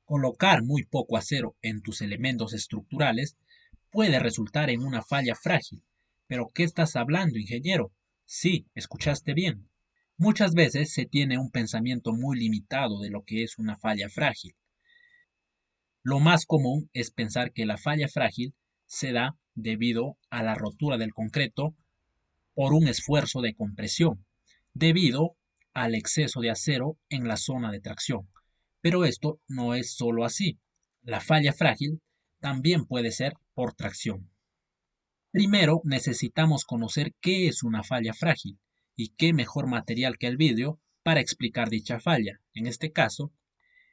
Colocar muy poco acero en tus elementos estructurales puede resultar en una falla frágil. ¿Pero qué estás hablando, ingeniero? Sí, escuchaste bien. Muchas veces se tiene un pensamiento muy limitado de lo que es una falla frágil. Lo más común es pensar que la falla frágil se da debido a la rotura del concreto por un esfuerzo de compresión, debido al exceso de acero en la zona de tracción. Pero esto no es solo así. La falla frágil también puede ser por tracción. Primero necesitamos conocer qué es una falla frágil y qué mejor material que el vidrio para explicar dicha falla. En este caso,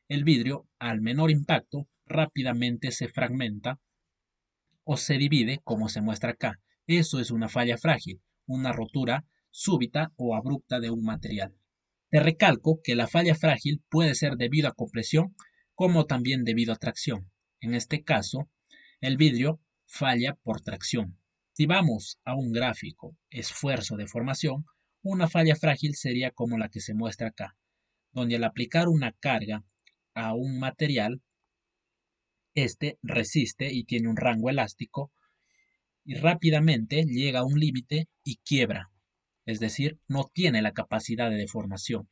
el vidrio, al menor impacto, rápidamente se fragmenta o se divide como se muestra acá. Eso es una falla frágil, una rotura súbita o abrupta de un material. Te recalco que la falla frágil puede ser debido a compresión como también debido a tracción. En este caso, el vidrio falla por tracción. Si vamos a un gráfico esfuerzo de formación, una falla frágil sería como la que se muestra acá, donde al aplicar una carga a un material, este resiste y tiene un rango elástico y rápidamente llega a un límite y quiebra, es decir, no tiene la capacidad de deformación.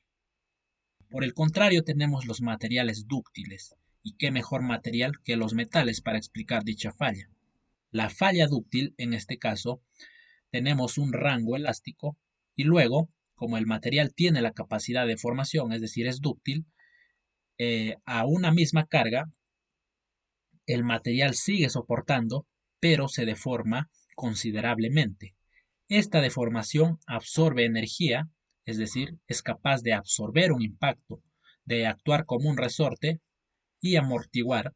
Por el contrario, tenemos los materiales dúctiles, y qué mejor material que los metales para explicar dicha falla. La falla dúctil, en este caso, tenemos un rango elástico y luego, como el material tiene la capacidad de formación, es decir, es dúctil, a una misma carga, el material sigue soportando, pero se deforma considerablemente. Esta deformación absorbe energía, es decir, es capaz de absorber un impacto, de actuar como un resorte y amortiguar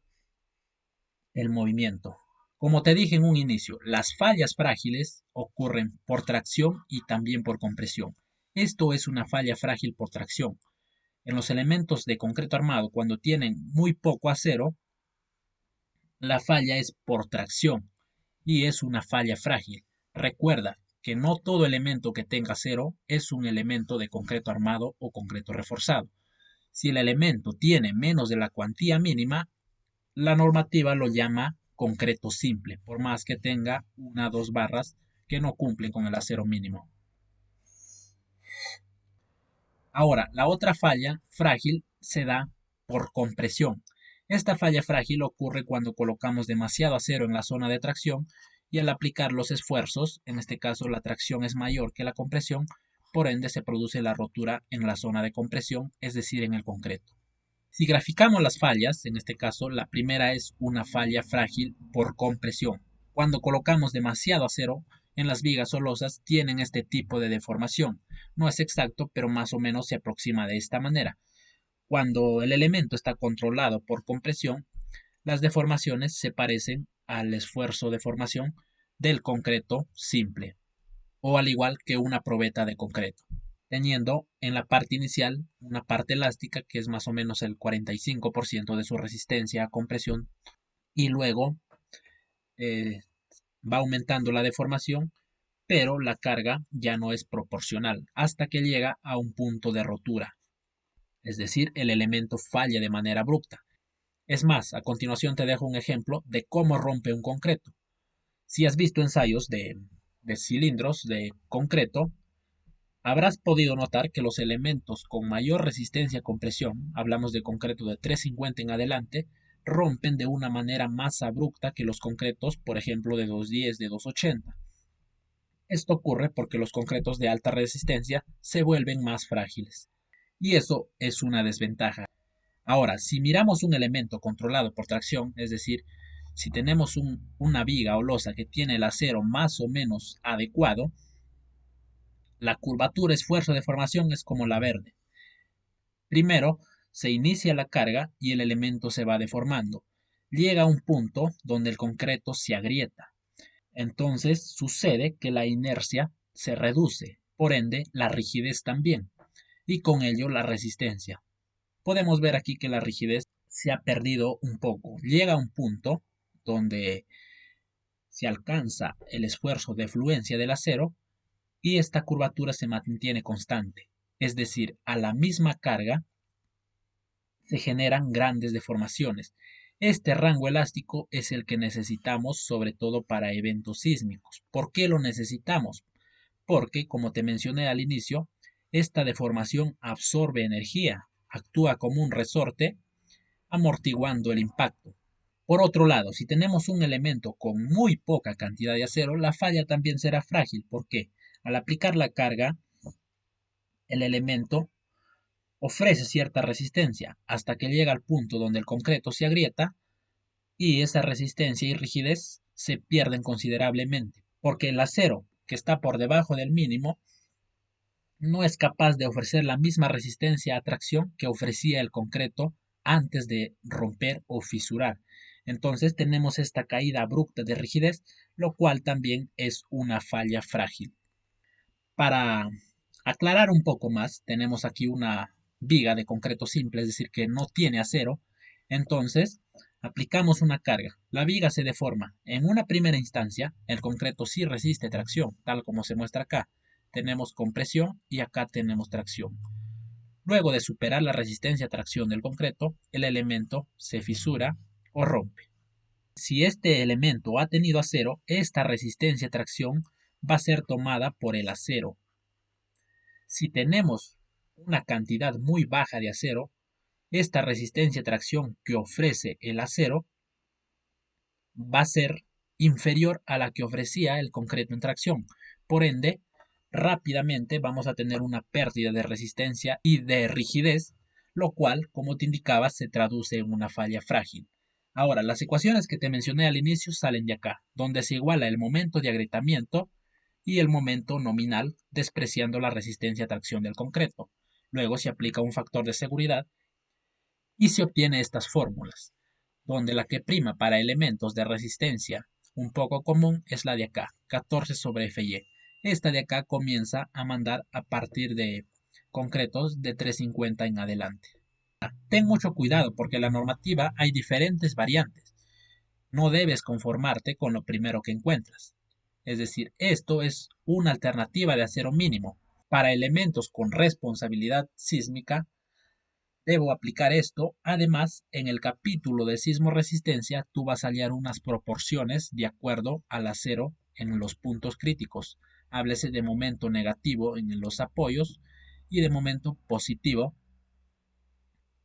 el movimiento. Como te dije en un inicio, las fallas frágiles ocurren por tracción y también por compresión. Esto es una falla frágil por tracción. En los elementos de concreto armado, cuando tienen muy poco acero, la falla es por tracción y es una falla frágil. Recuerda que no todo elemento que tenga acero es un elemento de concreto armado o concreto reforzado. Si el elemento tiene menos de la cuantía mínima, la normativa lo llama concreto simple, por más que tenga una o dos barras que no cumplen con el acero mínimo. Ahora, la otra falla frágil se da por compresión. Esta falla frágil ocurre cuando colocamos demasiado acero en la zona de tracción y al aplicar los esfuerzos, en este caso la tracción es mayor que la compresión, por ende se produce la rotura en la zona de compresión, es decir, en el concreto. Si graficamos las fallas, en este caso la primera es una falla frágil por compresión. Cuando colocamos demasiado acero en las vigas o losas tienen este tipo de deformación. No es exacto, pero más o menos se aproxima de esta manera. Cuando el elemento está controlado por compresión, las deformaciones se parecen al esfuerzo de formación del concreto simple, o al igual que una probeta de concreto, teniendo en la parte inicial una parte elástica que es más o menos el 45% de su resistencia a compresión y luego eh, va aumentando la deformación, pero la carga ya no es proporcional hasta que llega a un punto de rotura, es decir, el elemento falla de manera abrupta. Es más, a continuación te dejo un ejemplo de cómo rompe un concreto. Si has visto ensayos de cilindros de concreto, habrás podido notar que los elementos con mayor resistencia a compresión, hablamos de concreto de 350 en adelante, rompen de una manera más abrupta que los concretos, por ejemplo, de 210, de 280. Esto ocurre porque los concretos de alta resistencia se vuelven más frágiles. Y eso es una desventaja. Ahora, si miramos un elemento controlado por tracción, es decir, si tenemos una viga o losa que tiene el acero más o menos adecuado, la curvatura esfuerzo-deformación es como la verde. Primero, se inicia la carga y el elemento se va deformando. Llega a un punto donde el concreto se agrieta. Entonces sucede que la inercia se reduce, por ende la rigidez también, y con ello la resistencia. Podemos ver aquí que la rigidez se ha perdido un poco. Llega a un punto donde se alcanza el esfuerzo de fluencia del acero y esta curvatura se mantiene constante. Es decir, a la misma carga se generan grandes deformaciones. Este rango elástico es el que necesitamos sobre todo para eventos sísmicos. ¿Por qué lo necesitamos? Porque, como te mencioné al inicio, esta deformación absorbe energía, actúa como un resorte, amortiguando el impacto. Por otro lado, si tenemos un elemento con muy poca cantidad de acero, la falla también será frágil. ¿Por qué? Al aplicar la carga, el elemento ofrece cierta resistencia hasta que llega al punto donde el concreto se agrieta y esa resistencia y rigidez se pierden considerablemente, porque el acero que está por debajo del mínimo no es capaz de ofrecer la misma resistencia a tracción que ofrecía el concreto antes de romper o fisurar. Entonces tenemos esta caída abrupta de rigidez, lo cual también es una falla frágil. Para aclarar un poco más, tenemos aquí una viga de concreto simple, es decir, que no tiene acero. Entonces, aplicamos una carga. La viga se deforma. En una primera instancia, el concreto sí resiste tracción, tal como se muestra acá. Tenemos compresión y acá tenemos tracción. Luego de superar la resistencia a tracción del concreto, el elemento se fisura o rompe. Si este elemento ha tenido acero, esta resistencia a tracción va a ser tomada por el acero. Si tenemos una cantidad muy baja de acero, esta resistencia a tracción que ofrece el acero va a ser inferior a la que ofrecía el concreto en tracción. Por ende, rápidamente vamos a tener una pérdida de resistencia y de rigidez, lo cual, como te indicaba, se traduce en una falla frágil. Ahora, las ecuaciones que te mencioné al inicio salen de acá, donde se iguala el momento de agrietamiento y el momento nominal, despreciando la resistencia a tracción del concreto. Luego se aplica un factor de seguridad y se obtiene estas fórmulas, donde la que prima para elementos de resistencia un poco común es la de acá, 14 sobre Fy. Esta de acá comienza a mandar a partir de concretos de 350 en adelante. Ten mucho cuidado porque en la normativa hay diferentes variantes. No debes conformarte con lo primero que encuentras. Es decir, esto es una alternativa de acero mínimo. Para elementos con responsabilidad sísmica, debo aplicar esto. Además, en el capítulo de sismo resistencia, tú vas a hallar unas proporciones de acuerdo al acero en los puntos críticos. Háblese de momento negativo en los apoyos y de momento positivo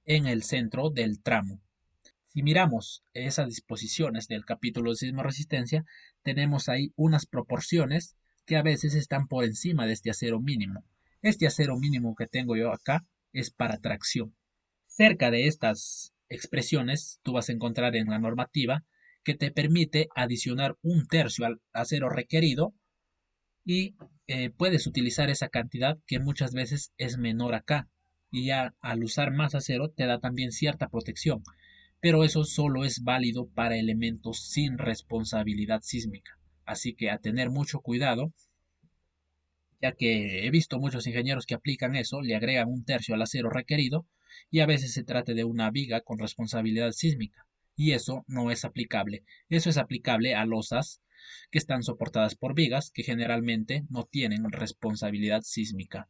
en el centro del tramo. Si miramos esas disposiciones del capítulo de sismo resistencia, tenemos ahí unas proporciones que a veces están por encima de este acero mínimo. Este acero mínimo que tengo yo acá es para tracción. Cerca de estas expresiones, tú vas a encontrar en la normativa que te permite adicionar un tercio al acero requerido y puedes utilizar esa cantidad que muchas veces es menor acá. Y ya al usar más acero te da también cierta protección, pero eso solo es válido para elementos sin responsabilidad sísmica. Así que a tener mucho cuidado, ya que he visto muchos ingenieros que aplican eso, le agregan un tercio al acero requerido y a veces se trata de una viga con responsabilidad sísmica. Y eso no es aplicable. Eso es aplicable a losas que están soportadas por vigas que generalmente no tienen responsabilidad sísmica.